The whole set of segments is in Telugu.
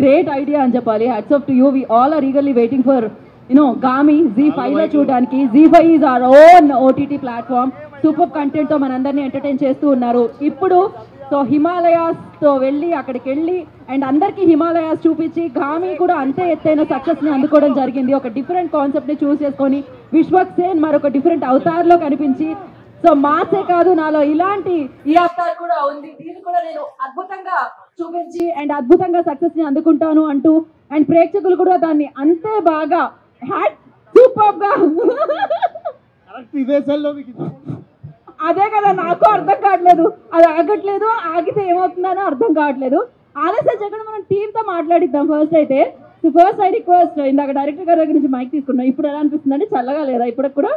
గ్రేట్ ఐడియా అని చెప్పాలి. Hats off to you. We all are eagerly waiting for Gaami Z5 లో చూడడానికి. Z5 is our own OTT platform. Super కంటెంట్తో మనందరినీ ఎంటర్టైన్ చేస్తూ ఉన్నారు. ఇప్పుడు సో హిమాలయాస్తో వెళ్ళి అక్కడికి వెళ్ళి అండ్ అందరికీ హిమాలయాస్ చూపించి గామి కూడా అంతే ఎత్తైన సక్సెస్ని అందుకోవడం జరిగింది. ఒక డిఫరెంట్ కాన్సెప్ట్ని చూస్ చేసుకొని విశ్వక్ సేన్ మరొక డిఫరెంట్ అవతార్లో కనిపించి సో మాసే కాదు నాలో ఇలాంటి ఈ అవతార్ కూడా ఉంది, దీన్ని కూడా నేను అద్భుతంగా చూపించి అండ్ అద్భుతంగా సక్సెస్ని అందుకుంటాను అంటూ అండ్ ప్రేక్షకులు కూడా దాన్ని అంతే బాగా హ్యాట్ సూపర్గా అదే కదా నాకు అర్థం కావట్లేదు, అది ఆగట్లేదు, ఆగితే ఏమవుతుందనో అర్థం కావట్లేదు. ఆలస్యం చేయకుండా మనం టీంతో మాట్లాడిద్దాం. ఫస్ట్ అయితే ఫస్ట్ ఐ రిక్వెస్ట్, ఇందాక డైరెక్టర్ గారి దగ్గర నుంచి మైక్ తీసుకున్నాం, ఇప్పుడు ఎలా అనిపిస్తుంది అంటే చల్లగా లేదా ఇప్పటికి కూడా?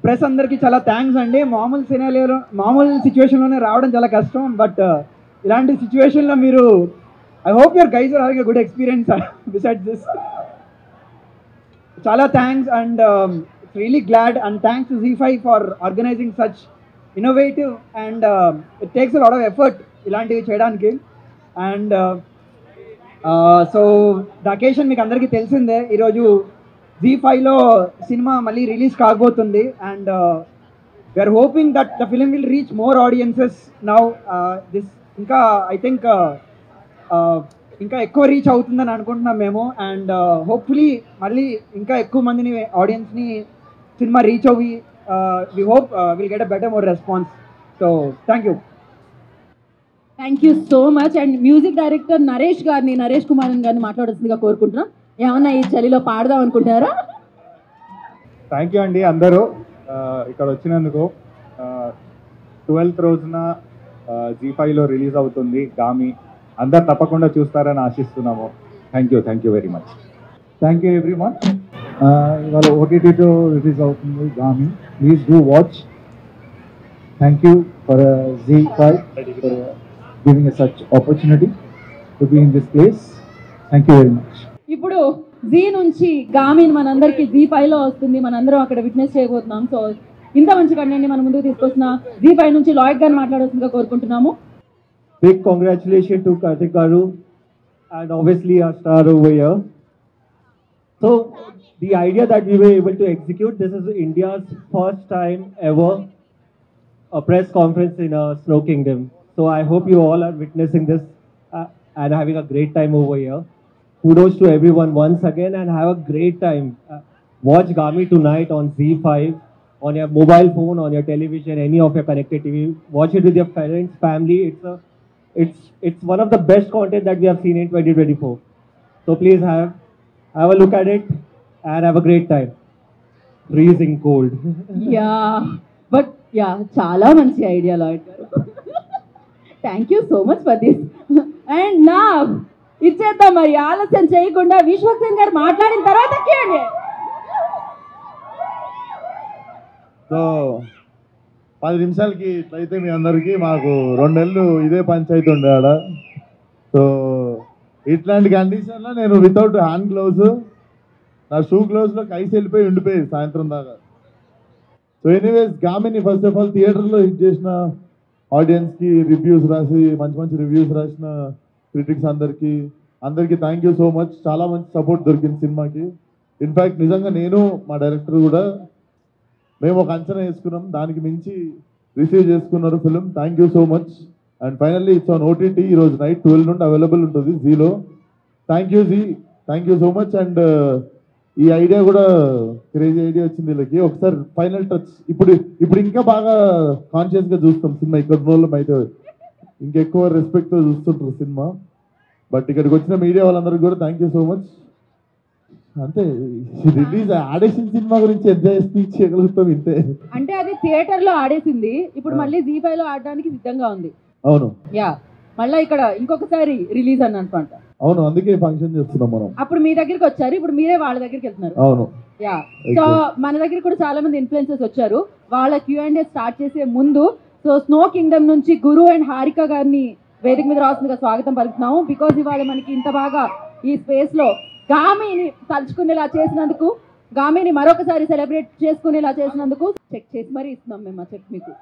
ప్రెస్ అందరికీ చాలా థ్యాంక్స్ అండి. మామూలు సిచ్యువేషన్లోనే రావడం చాలా కష్టం, బట్ ఇలాంటి సిచ్యువేషన్లో మీరు I hope your guys are having a good experience besides this. చాలా thanks and really glad and thanks to Z5 for organising such innovative and it takes a lot of effort ఇలాంటివి చేయడానికి. అండ్ సో ద అకేషన్ మీకు అందరికీ తెలిసిందే, ఈరోజు Z5లో సినిమా మళ్ళీ రిలీజ్ కాబోతుంది and we're hoping that the film will reach more audiences now. This ఇంకా ఐ థింక్ ఇంకా ఎక్కువ రీచ్ అవుతుందని అనుకుంటున్నాం మేము. అండ్ హోప్ఫుల్లీ మళ్ళీ ఇంకా ఎక్కువ మందిని ఆడియన్స్ని సినిమా రీచ్ అవ్వి we hope will get a better more response. So thank you so much. And music director Naresh Kumaran గారిని మాట్లాడుతుందిగా కోరుకుంటున్నాం. ఏమన్నా ఈ చలిలో పాడదాం అనుకుంటారా? థ్యాంక్ యూ అండి అందరూ ఇక్కడ వచ్చినందుకు. 12th రోజున Z5లో రిలీజ్ అవుతుంది గామి. అందరు తప్పకుండా చూస్తారని ఆశిస్తున్నాము. Thank you very much. Thank you everyone. ఇవాళ OTTలో రిలీజ్ అవుతుంది Gaami. Please do watch. Thank you for Z5 for giving such opportunity to be in this place. Thank you very much. ఇప్పుడు Z నుంచి గామిని మనందరికీ Z5లో వస్తుంది, మనందరం అక్కడ విట్నెస్ చేయబోతున్నాం. సో ఇంత మంచి కంటెంట్ని మన ముందుకు తీసుకొస్తున్న Z5 నుంచి లాయిడ్ గారిని మాట్లాడాల్సిందిగా కోరుకుంటున్నాము. Big congratulations to Karthik Garu and obviously our star over here. So the idea that we were able to execute, this is India's first time ever a press conference in a Snow Kingdom. So I hope you all are witnessing this and having a great time over here. Kudos to everyone once again and have a great time. Watch Gami tonight on Z5, on your mobile phone, on your television, any of your connected TV. Watch it with your parents, family. It's one of the best content that we have seen in 2024. So please have a look at it and have a great time. Freezing cold. చాలా మంచి ఐడియా లాయిడ్ గారు. Thank you so much for this. And నా ఇచ్చేద్దాం మరి ఆలస్యం చేయకుండా. విశ్వక్ సేన్ గారు మాట్లాడిన తర్వాత సో 10 నిమిషాలకి ఇట్లయితే మీ అందరికీ మాకు 2 నెలలు ఇదే పంచాయతీ ఉండే ఆడ. సో ఇట్లాంటి కండిషన్లో నేను వితౌట్ హ్యాండ్ గ్లౌస్, నా షూ గ్లౌస్లో కైసి వెళ్ళిపోయి ఉండిపోయేది సాయంత్రం దాకా. సో ఎనీవేస్ గామిని ఫస్ట్ ఆఫ్ ఆల్ థియేటర్లో హిట్ చేసిన ఆడియన్స్కి రివ్యూస్ రాసి మంచి రివ్యూస్ రాసిన క్రిటిక్స్ అందరికీ థ్యాంక్ యూ సో మచ్. చాలా మంచి సపోర్ట్ దొరికింది సినిమాకి. ఇన్ఫ్యాక్ట్ నిజంగా నేను మా డైరెక్టర్ కూడా మేము ఒక అంచనా వేసుకున్నాం, దానికి మించి రిసీవ్ చేసుకున్నారు film. Thank you so much. And finally it's on OTT ఈరోజు నైట్ 12 నుండి అవైలబుల్ ఉంటుంది జీలో. Thank you so much. And ఈ ఐడియా కూడా క్రేజీ ఐడియా వచ్చింది వీళ్ళకి. ఒకసారి ఫైనల్ టచ్ ఇప్పుడు ఇంకా బాగా కాన్షియస్గా చూస్తాం సినిమా. ఇక్కడ రోజుల్లో అయితే ఇంకెక్కువ రెస్పెక్ట్తో చూస్తుంటారు సినిమా. బట్ ఇక్కడికి వచ్చిన మీడియా వాళ్ళందరికీ కూడా థ్యాంక్ యూ సో మచ్. అంతే, రిలీజ్ ఆడేసిన సినిమా గురించి ఎంత స్పీచ్ చేయగలుగుతాం ఇంతే. అంటే అది థియేటర్లో ఆడేసింది, ఇప్పుడు మళ్ళీ Z5లో ఆడడానికి సిద్ధంగా ఉంది. అవును, మళ్ళీ ఇక్కడ ఇంకొకసారి రిలీజ్ అని అనుకుంట. అవును, అందుకే ఫంక్షన్ చేస్తున్నాం మనం. అప్పుడు మీ దగ్గరికి వచ్చారు, ఇప్పుడు మీరే వాళ్ళ దగ్గరికి వెళ్తున్నారు. అవును, సో మన దగ్గర కూడా చాలా మంది ఇన్ఫ్లుయెన్సర్స్ వచ్చారు. వాళ్ళ Q&A స్టార్ట్ చేసే ముందు సో స్నో కింగ్డమ్ నుంచి గురు అండ్ హారిక గారిని వేదిక మీద రావాల్సిందిగా స్వాగతం పలుకుతున్నాము. బికాజ్ ఇవాళ మనకి ఇంత బాగా ఈ స్పేస్ లో గామిని తలుచుకునేలా చేసినందుకు, గామిని మరొకసారి సెలబ్రేట్ చేసుకునేలా చేసినందుకు చెక్ చేసి మరీ ఇస్తున్నాం మేము ఆ చెక్ మీకు.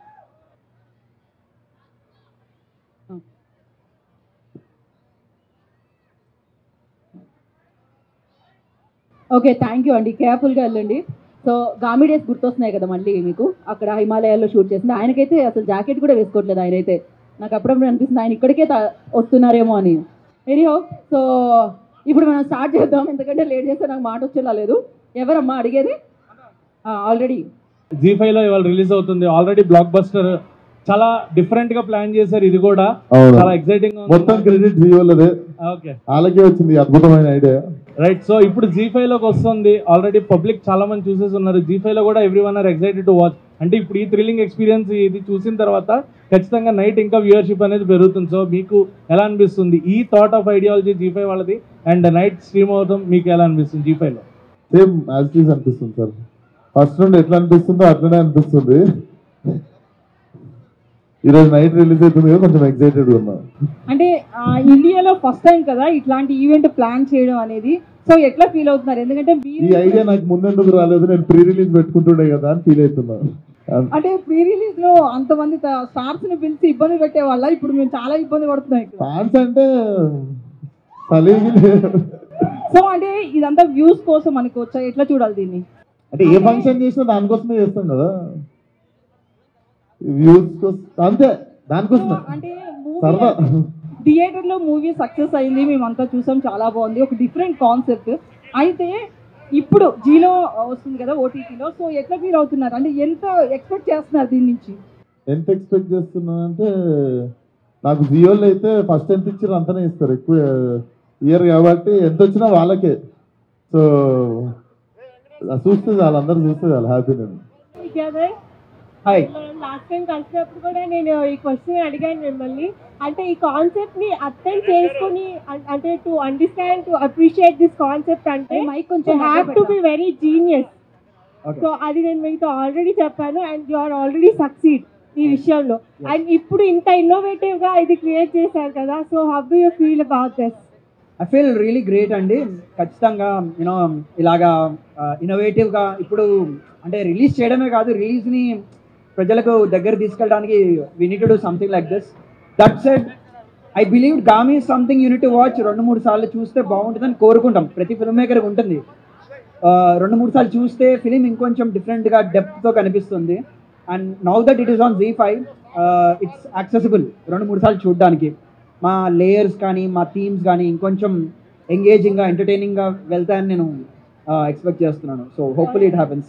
ఓకే, థ్యాంక్ యూ అండి. కేర్ఫుల్గా వెళ్ళండి. సో గామి డేస్ గుర్తొస్తున్నాయి కదా మళ్ళీ మీకు, అక్కడ హిమాలయాల్లో షూట్ చేసింది. ఆయనకైతే అసలు జాకెట్ కూడా వేసుకోవట్లేదు ఆయనైతే. నాకు అప్పుడప్పుడు అనిపిస్తుంది ఆయన ఇక్కడికే వస్తున్నారేమో అని. ఎనీహౌ, సో ఇప్పుడు మనం స్టార్ట్ చేద్దాం, ఎందుకంటే లేట్ చేస్తే నాకు మాట వచ్చేలా లేదు. ఎవరమ్మా అడిగేది? ఆల్రెడీ జీ5లో ఇవాళ రిలీజ్ అవుతుంది. ఆల్రెడీ బ్లాక్ బస్టర్, చాలా డిఫరెంట్ గా ప్లాన్ చేశారు. ఇది కూడా అవును. చాలా ఎక్సైటింగ్ గా మొత్తం క్రెడిట్ జీవోలదే. ఓకే, వాళ్ళకే వచ్చింది అద్భుతమైన ఐడియా. రైట్. సో ఇప్పుడు జీ5లోకి వస్తుంది. ఆల్రెడీ పబ్లిక్ చాలా మంది చూసేసి ఉన్నారు. జీ5లో కూడా every one or excited to watch. అంటే ఇప్పుడు ఈ థ్రిల్లింగ్ ఎక్స్పీరియన్స్ ఇది చూసిన తర్వాత ఖచ్చితంగా నైట్ ఇంకా వ్యూవర్షిప్ అనేది పెరుగుతుంది. సో మీకు ఎలా అనిపిస్తుంది ఈ థాట్ ఆఫ్ ఐడియాలజీ జీ5 వాళ్ళది, అండ్ నైట్ స్ట్రీమ్ అవుతాం, మీకు ఎలా అనిపిస్తుంది జీ5లో? సేమ్ యాజ్ ఇట్ ఈస్ అనిపిస్తుంది సార్. ఫస్ట్ నుండి ఎట్లా అనిపిస్తుందో అట్లనే అనిపిస్తుంది. ఈరోజు నైట్ రిలీజ్ అవుతుంది కదా, కొంచెం ఎక్సైటెడ్గా ఉన్నా. అంటే ఇండియాలో ఫస్ట్ టైం కదా ఇట్లాంటి ఈవెంట్ ప్లాన్ చేయడం అనేది. సో ఎట్లా ఫీల్ అవుతున్నారు? ఎందుకంటే ఈ ఐడియా నాకు ముందెందుకు రాలేదు, నేను ప్రీ రిలీజ్ పెట్టుకుంటుండే కదా అని ఫీల్ అవుతున్నా. అంటే ప్రీ రిలీజ్ లో అంతమంది స్టార్స్ ని పిలిచి ఇబ్బంది పెట్టే వాళ్ళ, ఇప్పుడు మేము చాలా ఇబ్బంది పడుతున్నాం ఇక్కడ. ఫ్యాన్స్ అంటే సో అంటే ఇదంతా వ్యూస్ కోసం అనుకోవచ్చా? ఎట్లా చూడాలి దీన్ని? అంటే ఏ ఫంక్షన్ చేసినా దానికోసమే చేస్తాం కదా, వ్యూస్ కోసం అంతే, దానికోసమే అంటే సరదా. థియేటర్ లో మూవీ సక్సెస్ అయింది, మేమంతా చూసాం, చాలా బాగుంది, ఒక డిఫరెంట్ కాన్సెప్ట్. అయితే ఇప్పుడు జీలో వస్తుంది కదా ఓటీటీలో. సో ఎట్లా ఫీల్ అవుతున్నారు? అంటే ఎంత ఎక్స్పెక్ట్ చేస్తున్నారు దీని నుంచి? ఎంత ఎక్స్పెక్ట్ చేస్తున్నా అంటే, నాకు జియోలో అయితే ఫస్ట్ ఎంత ఇచ్చారు అంతనే ఇస్తారు, ఎక్కువ ఇయర్ కాబట్టి ఎంత వచ్చినా వాళ్ళకే. సో చూస్తే చాలు, అందరూ చూస్తే చాలు, హ్యాపీ నేను. హాయ్. లాస్ట్ టైం కలిసినప్పుడు కూడా నేను ఈ క్వశ్చన్ అడిగాను మిమ్మల్ని. అంటే ఈ కాన్సెప్ట్ ని అర్థం చేసుకుని, అంటే to understand, to appreciate this concept అంటే you have to be very genius. So అది నేను మీతో ఆల్రెడీ చెప్పాను, and you are already succeed ఈ విషయంలో. అండ్ ఇప్పుడు ఇంత ఇన్నోవేటివ్ గా ఇది క్రియేట్ చేశారు కదా. So how do you feel about this? I feel really great అండి. ఖచ్చితంగా యూనో ఇలాగా ఇన్నోవేటివ్గా ఇప్పుడు అంటే రిలీజ్ చేయడమే కాదు, రిలీజ్ని ప్రజలకు దగ్గర తీసుకెళ్ళడానికి we need to do something like this. That said I believe Gaami is something unit to watch. 2-3 సార్లు చూస్తే బాగుంటుందని కోరుకుంటాం, ప్రతి ఫిల్మ్ మేకర్కి ఉంటుంది. 2-3 సార్లు చూస్తే ఫిలిం ఇంకొంచెం డిఫరెంట్గా డెప్త్తో కనిపిస్తుంది. And now that it is on Zee five, it's accessible 2-3 సార్లు చూడడానికి. మా లేయర్స్ కానీ మా థీమ్స్ కానీ ఇంకొంచెం ఎంగేజింగ్గా ఎంటర్టైనింగ్గా వెళ్తాయని నేను ఎక్స్పెక్ట్ చేస్తున్నాను. So hopefully it happens.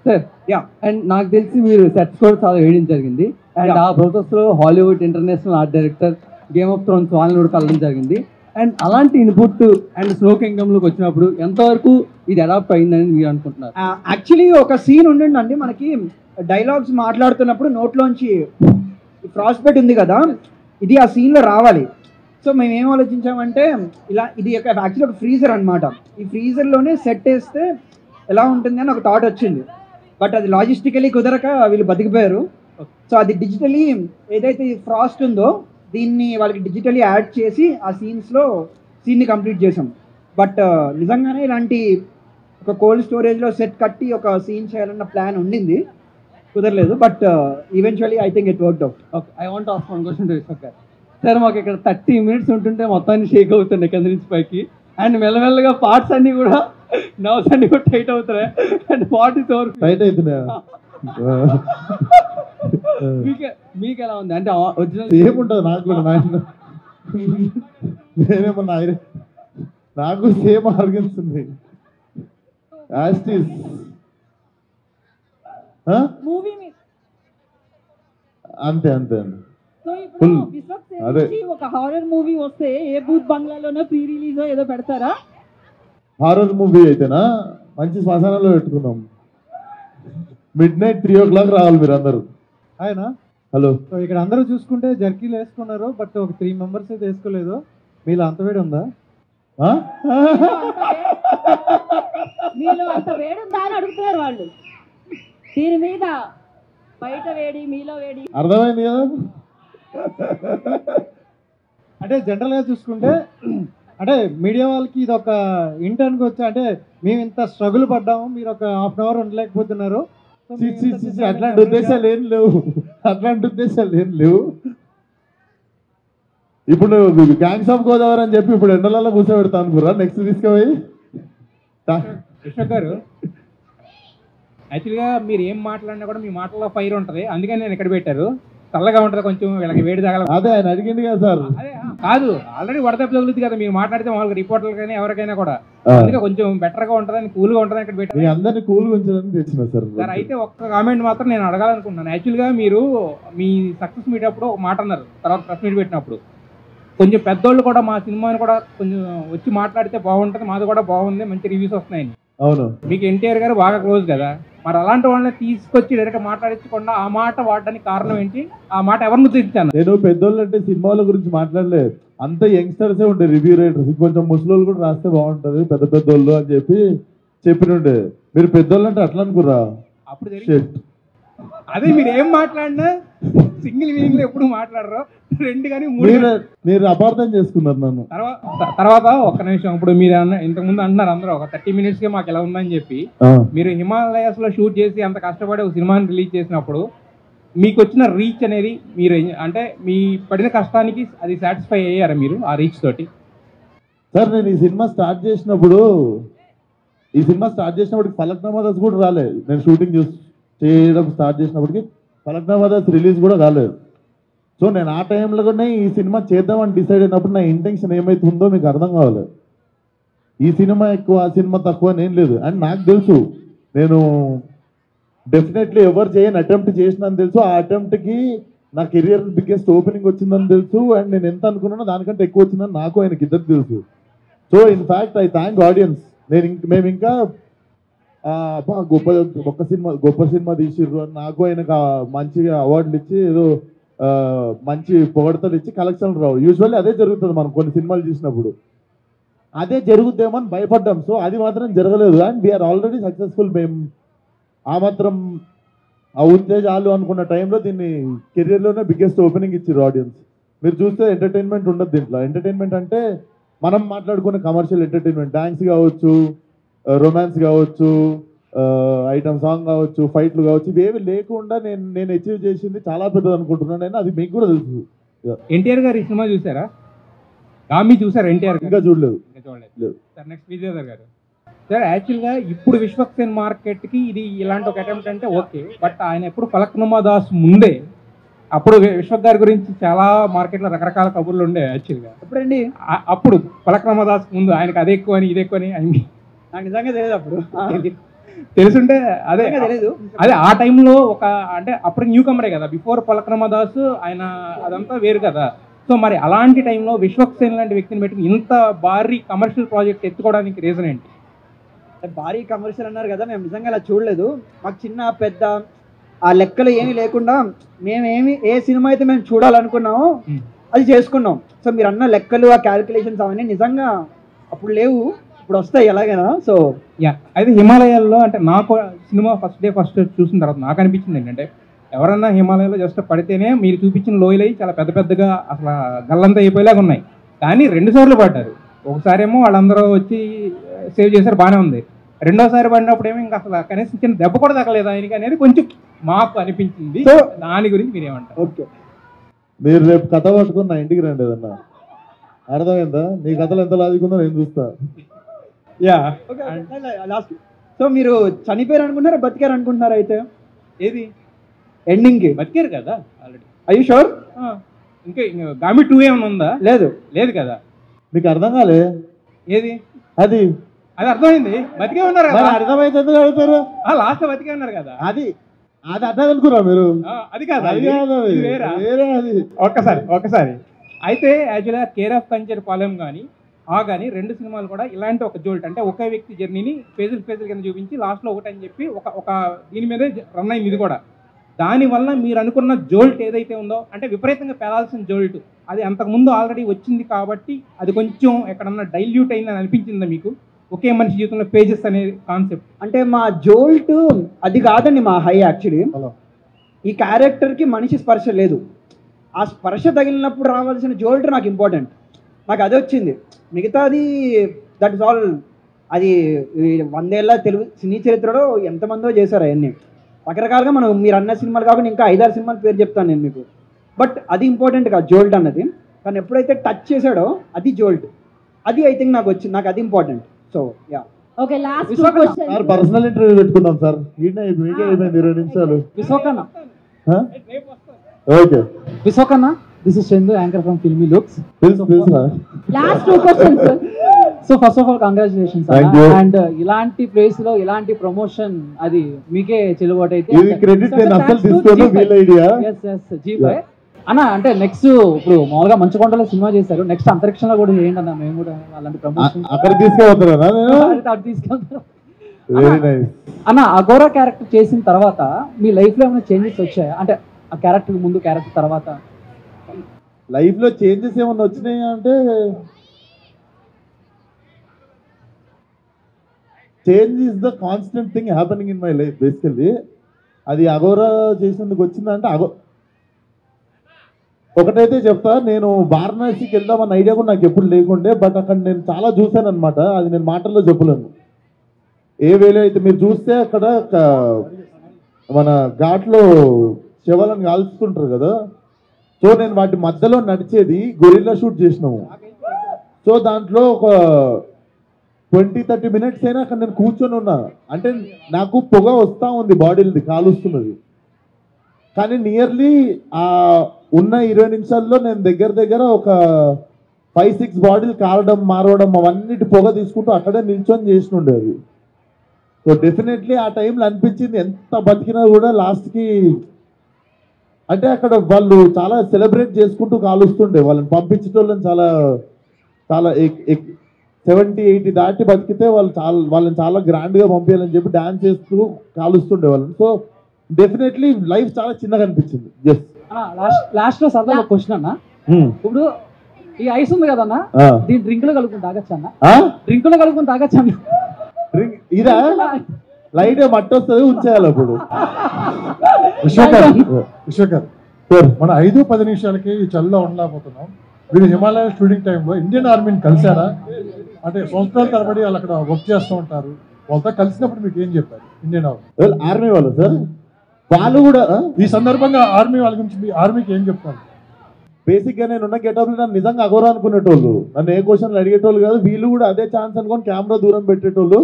Sir yeah, and నాకు తెలిసి మీరు సెట్స్ కూడా చాలా వేయడం జరిగింది. అండ్ ఆ ప్రాసెస్లో Hollywood international art director, game of Thrones వాళ్ళని కూడా కలవడం జరిగింది. అండ్ అలాంటి ఇన్పుట్ అండ్ స్నో కింగ్డమ్లోకి వచ్చినప్పుడు ఎంతవరకు ఇది అడాప్ట్ అయిందని మీరు అనుకుంటున్నారు? యాక్చువల్లీ ఒక సీన్ ఉండండి మనకి, డైలాగ్స్ మాట్లాడుతున్నప్పుడు నోట్లోంచి ఫ్రాస్ట్ బెట్ ఉంది కదా, ఇది ఆ సీన్లో రావాలి. సో మేము ఏం ఆలోచించామంటే, ఇలా ఇది యాక్చువల్లీ ఒక ఫ్రీజర్ అనమాట. ఈ ఫ్రీజర్లోనే సెట్ వేస్తే ఎలా ఉంటుంది అని ఒక థాట్ వచ్చింది. బట్ అది లాజిస్టికలీ కుదరక వీళ్ళు బతికిపోయారు. సో అది డిజిటలీ ఏదైతే ఫ్రాస్ట్ ఉందో దీన్ని వాళ్ళకి డిజిటలీ యాడ్ చేసి ఆ సీన్ని కంప్లీట్ చేసాం. బట్ నిజంగానే ఇలాంటి ఒక కోల్డ్ స్టోరేజ్లో సెట్ కట్టి ఒక సీన్ చేయాలన్న ప్లాన్ ఉండింది, కుదరలేదు. But eventually I think it worked out. Okay, I want ask one question to Vishwak గారు. సార్ మాకు ఇక్కడ 30 minutes ఉంటుంటే మొత్తాన్ని షేక్ అవుతున్నాయి కింద నుంచి పైకి, అండ్ మెల్లమెల్లగా పార్ట్స్ అన్నీ కూడా నర్వ్స్ అన్నీ కూడా టైట్ అవుతున్నాయి, and part is over tight అవుతున్నాయా? మీకు ఎలా ఉంది? అంటే ఒరిజినల్ ఏముంటుంది నాకు కూడా, నేనేమన్నా నాకు సేమ్ ఆర్గన్స్ ఉంది. మూవీ అంతే అంతే అండి. సో ఇప్పుడు విశ్వక్ సేన్ అదే. నుంచి ఒక హారర్ మూవీ వస్తే ఏ బూత్ బంగ్లాలోనో ప్రీ రిలీజ్ ఏదో పెడతారా? హారర్ మూవీ అయితేనా మంచి శ్మశానంలో పెట్టుకున్నాం. midnight 3 o'clock రావాలి మీరు అందరూ. ఆయన హలో, సో ఇక్కడ అందరూ చూసుకుంటే జర్కీలు వేసుకున్నారు, బట్ ఒక 3 members అయితే వేసుకోలేదు. మీలో అంత వేడి ఉందా? మీలో అంత వేడుందా అని అడుగుతున్నారు వాళ్ళు. దీని మీద బయట వేడి, మీలో వేడి అర్థమైంది కదా. అంటే జనరల్గా చూసుకుంటే అంటే మీడియా వాళ్ళకి ఇది ఒక ఇంటర్న్కి వచ్చా, అంటే మేము ఇంత స్ట్రగుల్ పడ్డాము, మీరు ఒక 1/2 hour ఉండలేకపోతున్నారు. అట్లాంటి ఉద్దేశాలు ఏం లేవు, అట్లాంటి ఉద్దేశాలు ఏం లేవు. ఇప్పుడు గ్యాంగ్స్ ఆఫ్ గోదావరి అని చెప్పి ఇప్పుడు ఎండలలో కూర్చోబెడతా అనుకురా, నెక్స్ట్ తీసుకుపోయి విశ్వక్ గారు, యాక్చువల్గా మీరు ఏం మాట్లాడినా కూడా మీ మాటల్లో ఫైర్ ఉంటుంది, అందుకని నేను ఇక్కడ పెట్టారు. చల్లగా ఉంటుంది కొంచెం, వీళ్ళకి వేడి తగల. అదే ఆయన అడిగింది కదా సార్. అదే కాదు, ఆల్రెడీ వడదెబ్బ తగులుతుంది కదా మీరు మాట్లాడితే, మామూలుగా రిపోర్టర్లు కానీ ఎవరికైనా కూడా. అందుకే కొంచెం బెటర్గా ఉంటుందని, కూల్గా ఉంటుందని ఇక్కడ పెట్టారు. మీ అందరినీ కూల్గా ఉంచడానికి తెచ్చిన సార్. సార్ అయితే ఒక్క కామెంట్ మాత్రం నేను అడగాలనుకుంటున్నాను. యాక్చువల్గా మీరు మీ సక్సెస్ మీట్ అప్పుడు ఒక మాట అన్నారు, తర్వాత ప్రెస్ మీట్ పెట్టినప్పుడు కొంచెం పెద్దోళ్ళు కూడా మా సినిమాని కూడా కొంచెం వచ్చి మాట్లాడితే బాగుంటుంది, మాది కూడా బాగుంది, మంచి రివ్యూస్ వస్తున్నాయని. అవును, మీకు ఎన్టీఆర్ గారు బాగా క్లోజ్ కదా, మరి అలాంటి వాళ్ళని తీసుకొచ్చి డైరెక్ట్ మాట్లాడించకుండా ఆ మాట వాడడానికి కారణం ఏంటి? ఆ మాట ఎవరిని ఉద్దేశించాను? నేను పెద్దోళ్ళు అంటే సినిమాల గురించి మాట్లాడలేదు, అంత యంగ్స్టర్సే ఉండే రివ్యూ రైటర్స్, కొంచెం ముసలోళ్ళు కూడా రాస్తే బాగుంటుంది పెద్ద పెద్దోళ్ళు అని చెప్పినుండే. మీరు పెద్దోళ్ళు అంటే అట్లా అనుకురా? అప్పుడు అదే మీరు ఏం మాట్లాడినా సింగిల్ మీనింగ్ లో ఎప్పుడు మాట్లాడరు, రెండు కానీ మీరు అపార్థం చేసుకున్నారు నన్ను. తర్వాత ఒక్క నిమిషం, ఇప్పుడు మీరు ఇంతకుముందు అంటున్నారు అందరూ ఒక 30 minutes కే మాకు ఎలా ఉందని చెప్పి. మీరు హిమాలయాస్ లో షూట్ చేసి అంత కష్టపడి ఒక సినిమాని రిలీజ్ చేసినప్పుడు మీకు వచ్చిన రీచ్ అనేది మీరు అంటే మీ పడిన కష్టానికి అది సాటిస్ఫై అయ్యారా మీరు ఆ రీచ్ తోటి? సార్ నేను ఈ సినిమా స్టార్ట్ చేసినప్పుడు ఫలక్నామా దాస్ కూడా రాలేదు. నేను షూటింగ్ చేయడం స్టార్ట్ చేసినప్పటికి ఫలక్నామా దాస్ రిలీజ్ కూడా కాలేదు. సో నేను ఆ టైంలోనే ఈ సినిమా చేద్దామని డిసైడ్ అయినప్పుడు నా ఇంటెన్షన్ ఏమైతుందో మీకు అర్థం కావాలి. ఈ సినిమా ఎక్కువ ఆ సినిమా తక్కువ అని ఏం లేదు. అండ్ నాకు తెలుసు నేను డెఫినెట్లీ ఎవరు చేయని అటెంప్ట్ చేసినని తెలుసు. ఆ అటెంప్ట్కి నా కెరియర్ బిగ్గెస్ట్ ఓపెనింగ్ వచ్చిందని తెలుసు. అండ్ నేను ఎంత అనుకున్నానో దానికంటే ఎక్కువ వచ్చిందని నాకు ఆయనకి ఇద్దరు తెలుసు. So in fact I thank audience. మేము ఇంకా గొప్ప సినిమా తీసిర్రు అని నాకు ఆయనకు మంచిగా అవార్డులు ఇచ్చి ఏదో మంచి పొగడతలు ఇచ్చి కలెక్షన్లు రావు. యూజువల్లీ అదే జరుగుతుంది మనం కొన్ని సినిమాలు చూసినప్పుడు, అదే జరుగుద్దేమో అని భయపడ్డాం. సో అది మాత్రం జరగలేదు. And we're already successful. మేము ఆ మాత్రం ఉంటే చాలు అనుకున్న టైంలో దీన్ని కెరియర్లోనే బిగ్గెస్ట్ ఓపెనింగ్ ఇచ్చారు ఆడియన్స్. మీరు చూస్తే ఎంటర్టైన్మెంట్ ఉండదు దీంట్లో. ఎంటర్టైన్మెంట్ అంటే మనం మాట్లాడుకునే కమర్షియల్ ఎంటర్టైన్మెంట్, డాన్స్ కావచ్చు, రొమాన్స్ కావచ్చు, ఐటమ్ సాంగ్ కావచ్చు, ఫైట్లు కావచ్చు, ఇవేవి లేకుండా నేను అచీవ్ చేసింది చాలా పెద్దది అనుకుంటున్నాను నేను. అది మీకు కూడా తెలుసు. ఎన్టీఆర్ గారు ఈ సినిమా చూసారా? గామి చూసారా? ఎన్టీఆర్ ఇంకా చూడలేదు. సార్ నెక్స్ట్ విజయ్ గారు. సార్ యాక్చువల్గా ఇప్పుడు విశ్వక్సేన్ మార్కెట్కి ఇది ఇలాంటి ఒక అటెంప్ట్ అంటే ఓకే, బట్ ఆయన ఎప్పుడు ఫలక్నామా దాస్ ముందే అప్పుడు విశ్వక్ గారి గురించి చాలా మార్కెట్లో రకరకాల కబుర్లు ఉండే. యాక్చువల్గా ఎప్పుడండి అప్పుడు ఫలక్నామా దాస్ ముందు ఆయనకు అదే ఎక్కువ అని ఇది ఎక్కువ అని నాకు నిజంగా తెలియదు. అప్పుడు తెలుసుంటే అదే ఆ టైంలో ఒక అంటే అప్పుడు న్యూ కమరే కదా, బిఫోర్ ఫలక్నామా దాస్ ఆయన అదంతా వేరు కదా. సో మరి అలాంటి టైంలో విశ్వక్సేన్ లాంటి వ్యక్తిని పెట్టుకుని ఇంత భారీ కమర్షియల్ ప్రాజెక్ట్ ఎత్తుకోవడానికి రీజన్ ఏంటి? భారీ కమర్షియల్ అన్నారు కదా, మేము నిజంగా అలా చూడలేదు. మాకు చిన్న పెద్ద ఆ లెక్కలు ఏమీ లేకుండా మేమేమి ఏ సినిమా అయితే మేము చూడాలనుకున్నామో అది చేసుకున్నాం. సో మీరు అన్న లెక్కలు ఆ క్యాలిక్యులేషన్స్ అవన్నీ నిజంగా అప్పుడు లేవు, ఇప్పుడు వస్తాయి ఎలాగైనా. సో అయితే హిమాలయాల్లో అంటే నాకు సినిమా ఫస్ట్ చూసిన తర్వాత నాకు అనిపించింది ఏంటంటే, ఎవరన్నా హిమాలయాల్లో జస్ట్ పడితేనే మీరు చూపించిన లోయలు అయ్యి చాలా పెద్ద పెద్దగా అసలు గల్లంతా అయిపోయేలాగా ఉన్నాయి. కానీ 2 సార్లు పడ్డారు. ఒకసారేమో వాళ్ళందరూ వచ్చి సేవ్ చేశారు, బాగానే ఉంది. రెండోసారి పడినప్పుడు ఏమో ఇంకా అసలు కనీసం చిన్న దెబ్బ కూడా తగ్గలేదు ఆయనకి అనేది కొంచెం మాకు అనిపించింది. సో దాని గురించి మీరేమంటారు? ఓకే, మీరు రేపు కథ పట్టుకుని నా ఇంటికి రండి, ఏదన్నా అర్థమైందా? నీ కథలు ఎంత లాజికుందో నేను చూస్తా. లాస్ట్ సో మీరు చనిపోయారు అనుకుంటున్నారా బతికారు అనుకుంటున్నారా? అయితే ఏది ఎండింగ్కి బతికారు కదా ఆల్రెడీ. I you sure? ఇంకా గామి 2 ఏమైనా ఉందా? లేదు కదా. మీకు అర్థం కాలే? ఏది అది అర్థమైంది, బతికే ఉన్నారు కదా. అర్థమైతే ఎందుకు అడుగుతారు? లాస్ట్ బతికే ఉన్నారు కదా. అది అర్థం అనుకురా మీరు? అది కాదు, వేరే. అది ఒక్కసారి అయితే యాక్చువల్గా కేర్ ఆఫ్ కంచర్పాలెం కానీ కానీ 2 సినిమాలు కూడా ఇలాంటి ఒక జోల్ట్ అంటే ఒకే వ్యక్తి జర్నీని ఫేజులు కింద చూపించి లాస్ట్లో ఒకటని చెప్పి ఒక దీని మీదే రన్ అయింది ఇది కూడా. దానివల్ల మీరు అనుకున్న జోల్ట్ ఏదైతే ఉందో అంటే విపరీతంగా పేలాల్సిన జోల్ట్ అది అంతకుముందు ఆల్రెడీ వచ్చింది కాబట్టి అది కొంచెం ఎక్కడన్నా డైల్యూట్ అయిందని అనిపించిందా మీకు? ఒకే మనిషి జీవితంలో పేజెస్ అనే కాన్సెప్ట్ అంటే మా జోల్ట్ అది కాదండి మా హై. యాక్చువల్లీ ఈ క్యారెక్టర్కి మనిషి స్పర్శ లేదు. ఆ స్పర్శ తగిలినప్పుడు రావాల్సిన జోల్ట్ నాకు ఇంపార్టెంట్. నాకు అదే వచ్చింది. మిగతాది దట్ ఇస్ ఆల్. అది 100 ఏళ్ళ తెలుగు సినీ చరిత్రలో ఎంతమందో చేశారు అవన్నీ రకరకాలుగా. మనం మీరు అన్న సినిమాలు కాకుండా ఇంకా 5-6 సినిమాల పేరు చెప్తాను నేను మీకు. బట్ అది ఇంపార్టెంట్ కాదు జోల్ట్ అన్నది. కానీ ఎప్పుడైతే టచ్ చేశాడో అది జోల్ట్, అది ఐ థింక్ నాకు వచ్చింది, నాకు అది important. So okay last question sir personal interview పెట్టుకుందాం సార్. మీకే అయిపోయింది 20 నిమిషాలు. విశ్వకన్న ఓకే విశ్వకన్న, this is Chandu, anchor from Filmy Looks. Last 2 questions. So first of all congratulations and ఇలాంటి ప్లేస్ లో ఇలాంటి ప్రమోషన్ అది మీకే చెల్లుబాటు అయితే. ఇది క్రెడిట్ నేను అసలు తీసుకోను, వీళ్ళ ఐడియా. G5 అన్న, అంటే నెక్స్ట్ ఇప్పుడు మామూలుగా మంచుకొండలో సినిమా చేశారు, నెక్స్ట్ అంతరిక్షంలో కూడా చేయండి అన్న, మేము కూడా అలాంటి ప్రమోషన్ అక్కడ తీసుకెళ్తారా తీసుకెళ్తాం అన్న. అఘోరా క్యారెక్టర్ చేసిన తర్వాత మీ లైఫ్ లో ఏమైనా చేంజెస్ వచ్చాయా? అంటే ఆ క్యారెక్టర్ ముందు, క్యారెక్టర్ తర్వాత లైఫ్ లో చేంజెస్ ఏమన్నా వచ్చినాయి అంటే, change is the constant thing happening in my life basically. అది అఘోరా చేసినందుకు వచ్చిందంటే ఒకటైతే చెప్తా, నేను వారణాసికి వెళ్దామన్న ఐడియా కూడా నాకు ఎప్పుడు లేకుండే, బట్ అక్కడ నేను చాలా చూశాను అనమాట. అది నేను మాటల్లో చెప్పలేను. ఏ వేళ అయితే మీరు చూస్తే అక్కడ మన ఘాట్లో శవాలను కాల్చుతుంటారు కదా, సో నేను వాటి మధ్యలో నడిచేది గొరిల్లా షూట్ చేసినాము. సో దాంట్లో ఒక 20-30 మినిట్స్ అయినా అక్కడ నేను కూర్చొని ఉన్నా. అంటే నాకు పొగ వస్తూ ఉంది, బాడీలది కాలుస్తున్నది. కానీ నియర్లీ ఆ ఉన్న 20 నిమిషాల్లో నేను దగ్గర ఒక 5-6 బాడీలు కారడం, మారవడం, అవన్నిటి పొగ తీసుకుంటూ అక్కడే నిల్చొని చేసినుండేది. సో డెఫినెట్లీ ఆ టైంలో అనిపించింది ఎంత బతికినా కూడా లాస్ట్కి, అంటే అక్కడ వాళ్ళు చాలా సెలబ్రేట్ చేసుకుంటూ కాలుస్తుండే. వాళ్ళని పంపించేటోళ్ళని చాలా 70-80 దాటి బతికితే వాళ్ళని చాలా గ్రాండ్గా పంపించాలని చెప్పి డాన్స్ చేస్తూ కాలుస్తుండే వాళ్ళని. సో డెఫినెట్లీ లైఫ్ చాలా చిన్నగా అనిపించింది. ఎస్ లాస్ట్ లో సరదా ఒక క్వశ్చన్ అన్న, ఇప్పుడు ఈ ఐస్ ఉంది కదన్నా, దీని డ్రింక్ లో కలుపుకుని తాగొచ్చు అన్న? డ్రింక్ లో కలుపుకుని తాగొచ్చు అన్న? ఇదా లైట్ మట్టి వస్తుంది, ఉంచేయాలి అప్పుడు. విశ్వకర్ మన 5-10 నిమిషాలకి ఈ చల్లో ఉండలేకపోతున్నాం. మీరు హిమాలయ షూటింగ్ టైంలో ఇండియన్ ఆర్మీని కలిసారా? అంటే సంవత్సరాల తరబడి వాళ్ళు అక్కడ వర్క్ చేస్తూ ఉంటారు, వాళ్ళతో కలిసినప్పుడు మీకు ఏం చెప్పారు ఇండియన్ ఆర్మీ వాళ్ళు? సార్ వాళ్ళు కూడా ఈ సందర్భంగా ఆర్మీ వాళ్ళ గురించి మీ ఆర్మీకి ఏం చెప్తారు? బేసిక్గా నేను ఉన్న గెటప్లో నన్ను నిజంగా అఘోరా అనుకునేటోళ్ళు, నన్ను ఏ క్వశ్చన్లు అడిగేటోళ్ళు కాదు. వీళ్ళు కూడా అదే ఛాన్స్ అనుకొని కెమెరా దూరం పెట్టేటోళ్ళు.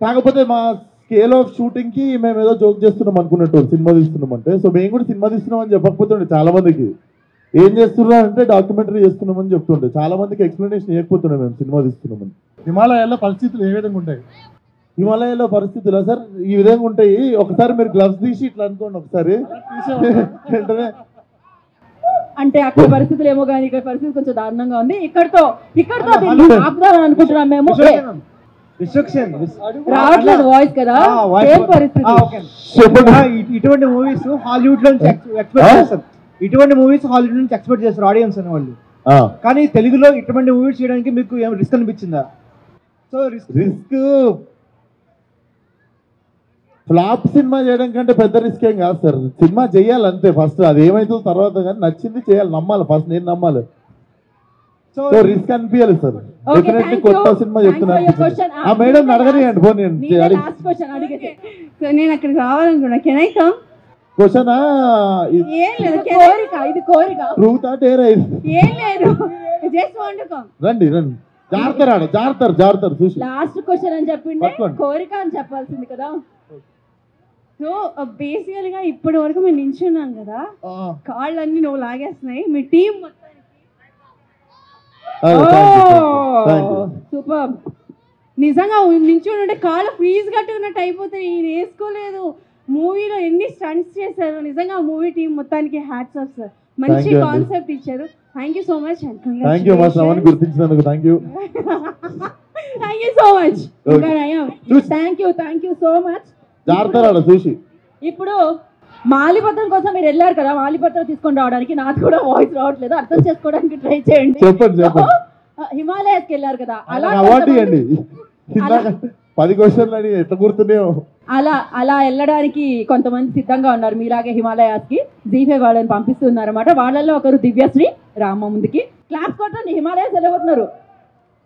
కాకపోతే మా స్కేల్ ఆఫ్ షూటింగ్కి మేము ఏదో జోక్ చేస్తున్నాం అనుకునేటోళ్ళు, సినిమా తీస్తున్నామంటే. సో మేము కూడా సినిమా తీస్తున్నామని చెప్పకపోతుండే చాలా మందికి. ఏం చేస్తున్నాం అంటే డాక్యుమెంటరీ చేస్తున్నామని చెప్తుండే. చాలా మందికి ఎక్స్ప్లెనేషన్ ఇవ్వకపోతుండే మేము సినిమా తీస్తున్నామని. హిమాలయాల్లో పరిస్థితులు ఏ విధంగా ఉంటాయి? హిమాలయాల్లో పరిస్థితులు సార్ ఈ విధంగా ఉంటాయి. ఒకసారి మీరు గ్లవ్స్ తీసి ఇట్లా అనుకోండి ఒకసారి, వెంటనే అంటే అక్కడ పరిస్థితులు ఏమో కానీ ఇక్కడ పరిస్థితి కొంచెం దారుణంగా ఉంది. ఇక్కడతో ఆపుదామని అనుకుంటున్నాం మేము. రావట్లేదు వాయిస్ కదా, ఏం పరిస్థితి? ఇటువంటి మూవీస్ హాలీవుడ్ లో ఎక్స్పెక్ట్ చేస్తారు, ఇటువంటి మూవీస్ హాలీవుడ్ నుంచి ఎక్స్పెక్ట్ చేస్తారు ఆడియన్స్ అనే వాళ్ళు. కానీ తెలుగులో ఇటువంటి మూవీస్ చేయడానికి మీకు ఏం రిస్క్ అనిపించిందా? సో రిస్క్ ఫ్లాప్ సినిమా చేయడం కంటే పెద్ద రిస్క్ ఏం కాదు సార్. సినిమా చేయాలి అంతే ఫస్ట్, అది ఏమైతుందో తర్వాత కానీ నచ్చింది చేయాలి, నమ్మాలి ఫస్ట్. నేను నమ్మాలి. సో రిస్క్ అనిపించాలి సార్. డెఫినెట్లీ కొత్త సినిమా చెప్తున్నాను. ఆ మేడం అడగనియండి ఫోన్. నేను అక్కడికి రావాలనుకున్నా. Can I come? Question truth ఏం లేదు, జస్ట్ వాంట్ టు కమ్. రండి జాగ్రత్త చూసి. లాస్ట్ క్వశ్చన్ అని చెప్పిండే కోరిక అని చెప్పాల్సింది కదా. సో బేసికల్ గా ఇప్పటి వరకు మేము నించున్నాం కదా, కాళ్ళన్నీ నువ్వు లాగేస్తున్నాయి మీ టీం మొత్తానికి. సూపర్. నిజంగా నించుని ఉంటే కాళ్ళు ఫ్రీజ్ కట్టుకున్నట్టు అయిపోతాయి. ఈయన వేసుకోలేదు. మూవీలో ఎన్ని స్టంట్స్ చేశారు. నిజంగా మూవీ టీం మొత్తానికి హ్యాట్స్ ఆఫ్ సార్. మంచి కాన్సెప్ట్ ఇచ్చారు. Thank you so much. గుర్తించినందుకు thank you so much. Thank you so much. చూసి ఇప్పుడు మాలిపత్రం కోసం మీరు వెళ్ళారు కదా, మాలిపత్రం తీసుకొని రావడానికి నాకు కూడా వాయిస్ రావట్లేదు, అర్థం చేసుకోవడానికి ట్రై చేయండి. హిమాలయాస్కి వెళ్ళారు కదా, అలా అవార్డు ఇవ్వండి. 10 క్వశ్చన్లు ఎట్లా గుర్తున్నాయో అలా వెళ్ళడానికి కొంతమంది సిద్ధంగా ఉన్నారు మీలాగే హిమాలయాస్కి. G5 వాళ్ళని పంపిస్తున్నారు అన్నమాట. వాళ్ళల్లో ఒకరు దివ్యశ్రీ. రామ ముందుకి క్లాస్ కొట్టండి. హిమాలయాస్ వెళ్ళబోతున్నారు.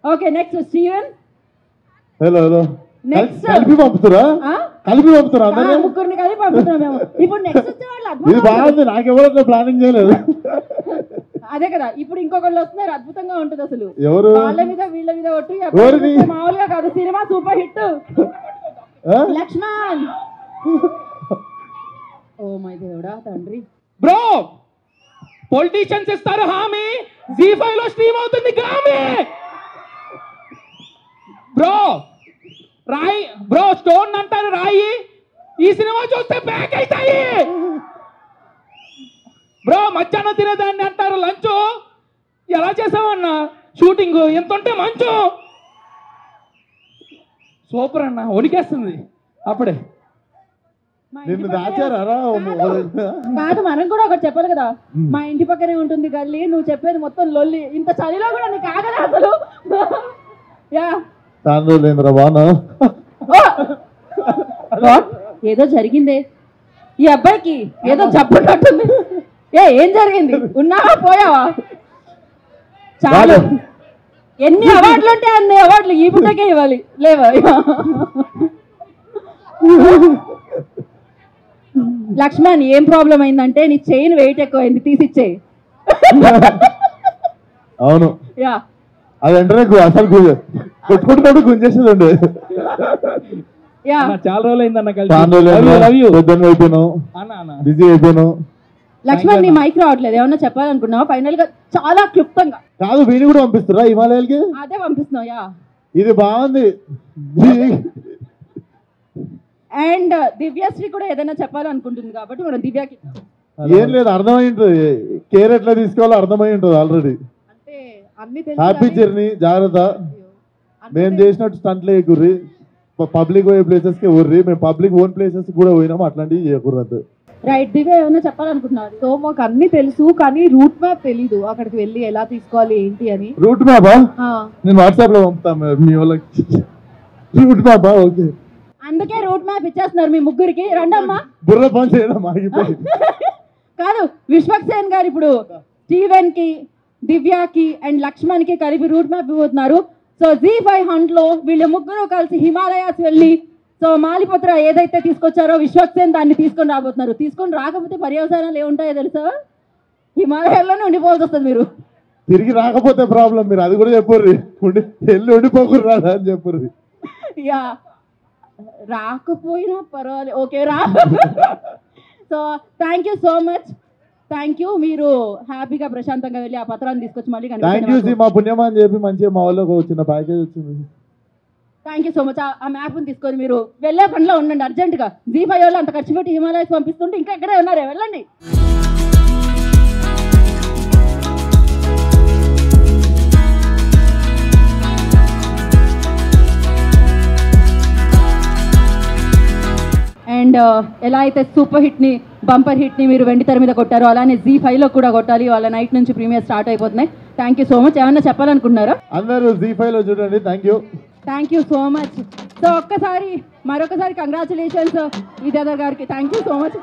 Okay next Steven. హలో కలిపి పంపుతురా ముగ్గురిని కలిపి పంపుతున్నాం మేము. ఇప్పుడు నెక్స్ట్ వచ్చే వాళ్ళు బాగుంది. నాకెవరో ప్లానింగ్ చేయలేదు. అదే కదా ఇప్పుడు ఇంకొకళ్ళు వస్తున్నారు, అద్భుతంగా ఉంటుంది అసలు. ఎవరు? వాళ్ళ మీద వీళ్ళ మీద ఒట్టు మామూలుగా కాదు, cinema super hit. Lakshman. Oh my దేవుడా తండ్రి. బ్రో పొలిటీషియన్స్ ఇస్తారు హామీ, జీ5 లో స్ట్రీమ్ అవుతుంది గామి. బ్రో రాయి, బ్రో స్టోన్ అంటారు రాయి, ఈ సినిమా చూస్తే బ్యాక్ అవుతాయి. బ్రో మధ్యాహ్నం తినేదాన్ని అంటారు లంచ్, ఎలా చేసావన్నా షూటింగ్ ఎంత ఉంటే మంచు. సూపర్ అన్న, వణికేస్తుంది అప్పుడే. నిన్ను దాచారా? కాదు మనం కూడా ఒకటి చెప్పాలి కదా, మా ఇంటి పక్కనే ఉంటుంది గల్లీ, నువ్వు చెప్పేది మొత్తం లొల్లి, ఇంత చలిలో కూడా నీకు ఆగదా అసలు? యా తాండ్రులేంద్ర బాను. ఏదో జరిగిందే ఈ అబ్బాయికి, ఏదో జబ్బున్నట్టుంది. ఏం జరిగింది? ఉన్నావా పోయావా? చాలు, ఎన్ని అవార్డులు ఉంటే అన్ని అవార్డులు ఈ పుట్టకే ఇవ్వాలి లేవా? లక్ష్మణ్ ఏం ప్రాబ్లం అయిందంటే నీ చైన్ వెయిట్ ఎక్కువైంది, తీసిచ్చేయి. అవును యా అది వెంటనే అసలు కొట్టుకుంటూ గుంజేసేదండి. చాలా రోజులు అయిందన్న అయిపోయాను, బిజీ అయిపోయాను. లక్ష్మణ్ నీ మైక్ రావట్లేదు, ఏమన్నా చెప్పాలనుకున్నావా ఫైనల్ గా? చాలా క్లుప్తంగా. కాదు వీడిని కూడా పంపిస్తారా హిమాలయాలకి? అదే పంపిస్తున్నావు. యా ఇది బాగుంది. అండ్ దివ్యశ్రీ కూడా ఏదైనా చెప్పాలనుకుంటుంది కాబట్టి మనం దివ్యకి ఏం లేదు, అర్థమై ఉంటుంది, కేర్ ఎట్లా తీసుకోవాలో అర్థమై ఉంటుంది ఆల్రెడీ. అంటే అన్ని హ్యాపీ జర్నీ, జాగ్రత్త. మేము చేసినట్టు స్టంట్లే ఎగుర్రి, పబ్లిక్ పోయే ప్లేసెస్ కి ఊర్రి, మేము పబ్లిక్ ఓన్ ప్లేసెస్ కూడా పోయినాము, అట్లాంటివి చేయకూడదు. రైట్. దివ్య ఏమైనా చెప్పాలనుకుంటున్నారు? సో మాకు అన్ని తెలుసు కానీ రూట్ మ్యాప్ తెలీదు, అక్కడికి వెళ్ళి ఎలా తీసుకోవాలి ఏంటి అని. రూట్ మ్యాపా? నేను వాట్సాప్ లో పంపుతాను మీ వాళ్ళకి. రూట్ మ్యాపా? ఓకే. అందుకే రూట్ మ్యాప్ ఇచ్చేస్తున్నారు మీ ముగ్గురికి, రండమ్మా. బుర్ర పని చేయడం ఆగిపోయి. కాదు విశ్వక్సేన్ గారు ఇప్పుడు స్టీవెన్ కి, దివ్యకి అండ్ లక్ష్మణ్ కి కలిపి రూట్ మ్యాప్ ఇవ్వబోతున్నారు. సో జీ5 హంట్ లో వీళ్ళు ముగ్గురు కలిసి హిమాలయాస్ వెళ్ళి, సో మాలిపత్ర ఏదైతే తీసుకొచ్చారో విశ్వక్సేన్ దాన్ని తీసుకొని రాబోతున్నారు. తీసుకొని రాకపోతే పర్యవసానాలు ఏముంటాయో తెలుసా? హిమాలయాల్లోనే ఉండిపోవాల్సి వస్తుంది మీరు. తిరిగి రాకపోతే ప్రాబ్లం, మీరు అది కూడా చెప్పుర్రి, వెళ్ళి ఉండిపోకురు రాదా అని చెప్పుర్రి. యా రాకపోయినా పర్వాలేదు, ఓకే రా. So thank you so much, thank you. మీరు హ్యాపీగా ప్రశాంతంగా వెళ్ళి ఆ పత్రాన్ని తీసుకొచ్చి మళ్ళీ థ్యాంక్ యూ. మా పుణ్యమా అని చెప్పి మంచిగా మా వాళ్ళకి వచ్చిన ప్యాకేజ్ వచ్చింది. Thank you so much. ఆ మ్యాప్ని తీసుకొని మీరు వెళ్ళే పనిలో ఉండండి అర్జెంటుగా. జీ5 వాళ్ళు అంత ఖర్చు పెట్టి హిమాలయస్ పంపిస్తుంటే ఇంకా ఎక్కడే ఉన్నారే, వెళ్ళండి. అండ్ ఎలా అయితే సూపర్ హిట్ని, బంపర్ హిట్ని మీరు వెండి తెర మీద కొట్టారో అలానే జీ5లో కూడా కొట్టాలి. వాళ్ళ నైట్ నుంచి ప్రీమియర్ స్టార్ట్ అయిపోతున్నాయి. Thank you so much. ఏమన్నా చెప్పాలనుకుంటున్నారా? అందరూ జీ5లో చూడండి. Thank you, thank you so much. So మరొకసారి కంగ్రాచులేషన్స్ విద్యాధర్ గారికి. Thank you so much.